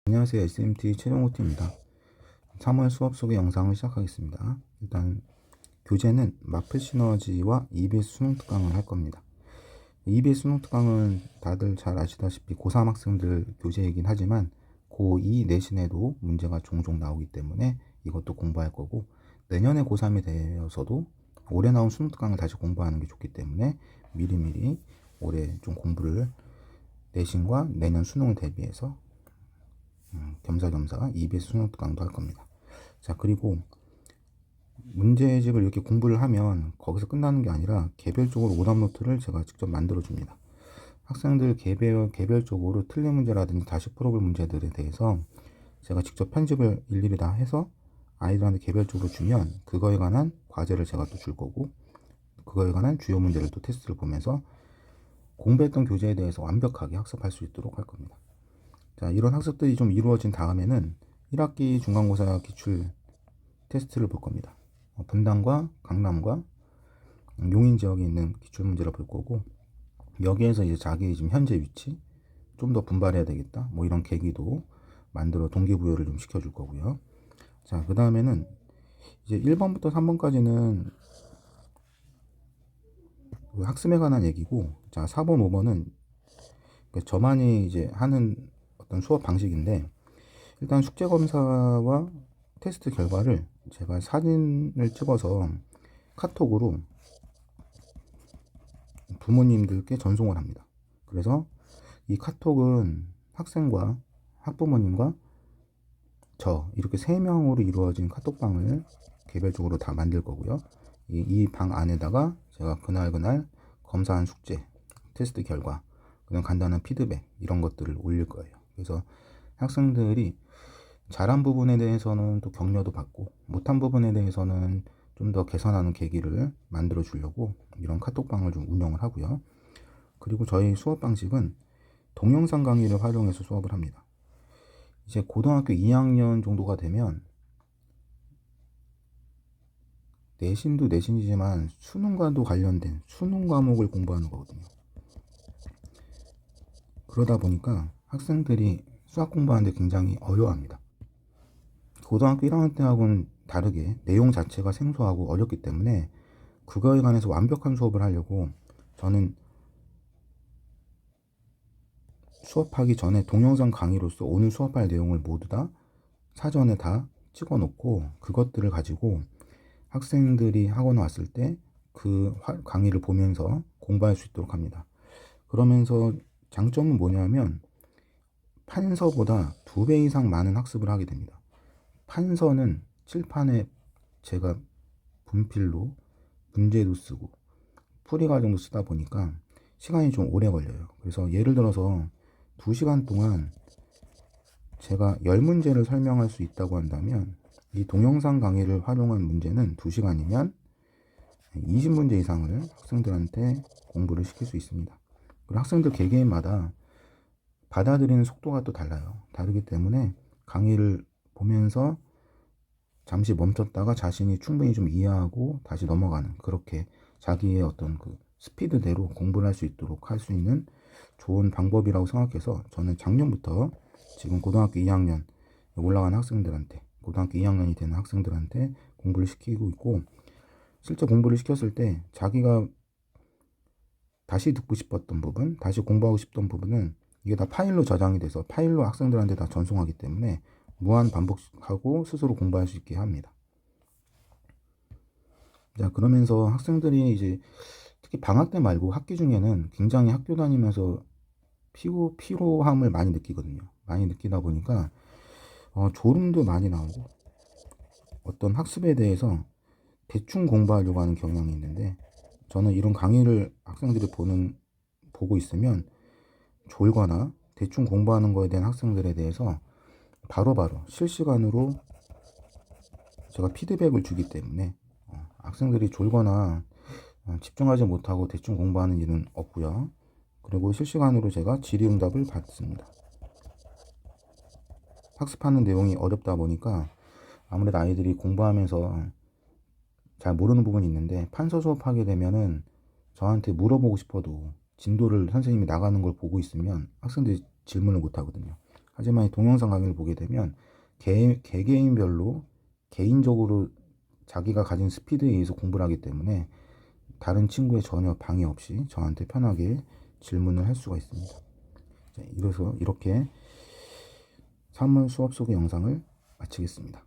안녕하세요. SMT 최종호트입니다. 3월 수업 소개 영상을 시작하겠습니다. 일단 교재는 마플 시너지와 EBS 수능 특강을 할 겁니다. EBS 수능 특강은 다들 잘 아시다시피 고3 학생들 교재이긴 하지만 고2 내신에도 문제가 종종 나오기 때문에 이것도 공부할 거고, 내년에 고3이 되어서도 올해 나온 수능 특강을 다시 공부하는 게 좋기 때문에 미리미리 올해 좀 공부를 내신과 내년 수능을 대비해서 겸사겸사 EBS 수능 특강도 할 겁니다. 자, 그리고 문제집을 이렇게 공부를 하면 거기서 끝나는 게 아니라 개별적으로 오답 노트를 제가 직접 만들어 줍니다. 학생들 개별적으로 틀린 문제라든지 다시 풀어볼 문제들에 대해서 제가 직접 편집을 일일이 다 해서 아이들한테 개별적으로 주면 그거에 관한 과제를 제가 또 줄 거고, 그거에 관한 주요 문제를 또 테스트를 보면서 공부했던 교재에 대해서 완벽하게 학습할 수 있도록 할 겁니다. 자, 이런 학습들이 좀 이루어진 다음에는 1학기 중간고사 기출 테스트를 볼 겁니다. 분당과 강남과 용인 지역에 있는 기출 문제를 볼 거고, 여기에서 이제 자기 지금 현재 위치 좀 더 분발해야 되겠다, 뭐 이런 계기도 만들어 동기부여를 좀 시켜줄 거고요. 자, 그 다음에는 이제 1번부터 3번까지는 학습에 관한 얘기고, 자, 4번, 5번은 저만이 이제 하는 어떤 수업 방식인데, 일단 숙제 검사와 테스트 결과를 제가 사진을 찍어서 카톡으로 부모님들께 전송을 합니다. 그래서 이 카톡은 학생과 학부모님과 저 이렇게 3명으로 이루어진 카톡방을 개별적으로 다 만들 거고요. 이 방 안에다가 제가 그날 검사한 숙제, 테스트 결과, 그냥 간단한 피드백 이런 것들을 올릴 거예요. 그래서 학생들이 잘한 부분에 대해서는 또 격려도 받고, 못한 부분에 대해서는 좀 더 개선하는 계기를 만들어 주려고 이런 카톡방을 좀 운영을 하고요. 그리고 저희 수업 방식은 동영상 강의를 활용해서 수업을 합니다. 이제 고등학교 2학년 정도가 되면 내신도 내신이지만 수능과도 관련된 수능 과목을 공부하는 거거든요. 그러다 보니까 학생들이 수학 공부하는데 굉장히 어려워합니다. 고등학교 1학년 때하고는 다르게 내용 자체가 생소하고 어렵기 때문에 그거에 관해서 완벽한 수업을 하려고 저는 수업하기 전에 동영상 강의로서 오늘 수업할 내용을 모두 다 사전에 다 찍어 놓고, 그것들을 가지고 학생들이 학원 왔을 때 그 강의를 보면서 공부할 수 있도록 합니다. 그러면서 장점은 뭐냐면 판서보다 2배 이상 많은 학습을 하게 됩니다. 판서는 칠판에 제가 분필로 문제도 쓰고 풀이 과정도 쓰다 보니까 시간이 좀 오래 걸려요. 그래서 예를 들어서 2시간 동안 제가 10문제를 설명할 수 있다고 한다면, 이 동영상 강의를 활용한 문제는 2시간이면 20문제 이상을 학생들한테 공부를 시킬 수 있습니다. 그리고 학생들 개개인마다 받아들이는 속도가 또 달라요. 다르기 때문에 강의를 보면서 잠시 멈췄다가 자신이 충분히 좀 이해하고 다시 넘어가는, 그렇게 자기의 어떤 그 스피드대로 공부를 할 수 있도록 할 수 있는 좋은 방법이라고 생각해서 저는 작년부터 지금 고등학교 2학년 올라가는 학생들한테, 고등학교 2학년이 되는 학생들한테 공부를 시키고 있고, 실제 공부를 시켰을 때 자기가 다시 듣고 싶었던 부분, 다시 공부하고 싶던 부분은 이게 다 파일로 저장이 돼서 파일로 학생들한테 다 전송하기 때문에 무한 반복하고 스스로 공부할 수 있게 합니다. 자, 그러면서 학생들이 이제 특히 방학 때 말고 학기 중에는 굉장히 학교 다니면서 피로함을 많이 느끼거든요. 많이 느끼다 보니까 졸음도 많이 나오고 어떤 학습에 대해서 대충 공부하려고 하는 경향이 있는데, 저는 이런 강의를 학생들이 보고 있으면 졸거나 대충 공부하는 거에 대한 학생들에 대해서 바로바로 실시간으로 제가 피드백을 주기 때문에 학생들이 졸거나 집중하지 못하고 대충 공부하는 일은 없고요. 그리고 실시간으로 제가 질의응답을 받습니다. 학습하는 내용이 어렵다 보니까 아무래도 아이들이 공부하면서 잘 모르는 부분이 있는데, 판서 수업하게 되면은 저한테 물어보고 싶어도 진도를 선생님이 나가는 걸 보고 있으면 학생들이 질문을 못 하거든요. 하지만 이 동영상 강의를 보게 되면 개개인별로 개인적으로 자기가 가진 스피드에 의해서 공부를 하기 때문에 다른 친구의 전혀 방해 없이 저한테 편하게 질문을 할 수가 있습니다. 이래서 이렇게 사물 수업 속의 영상을 마치겠습니다.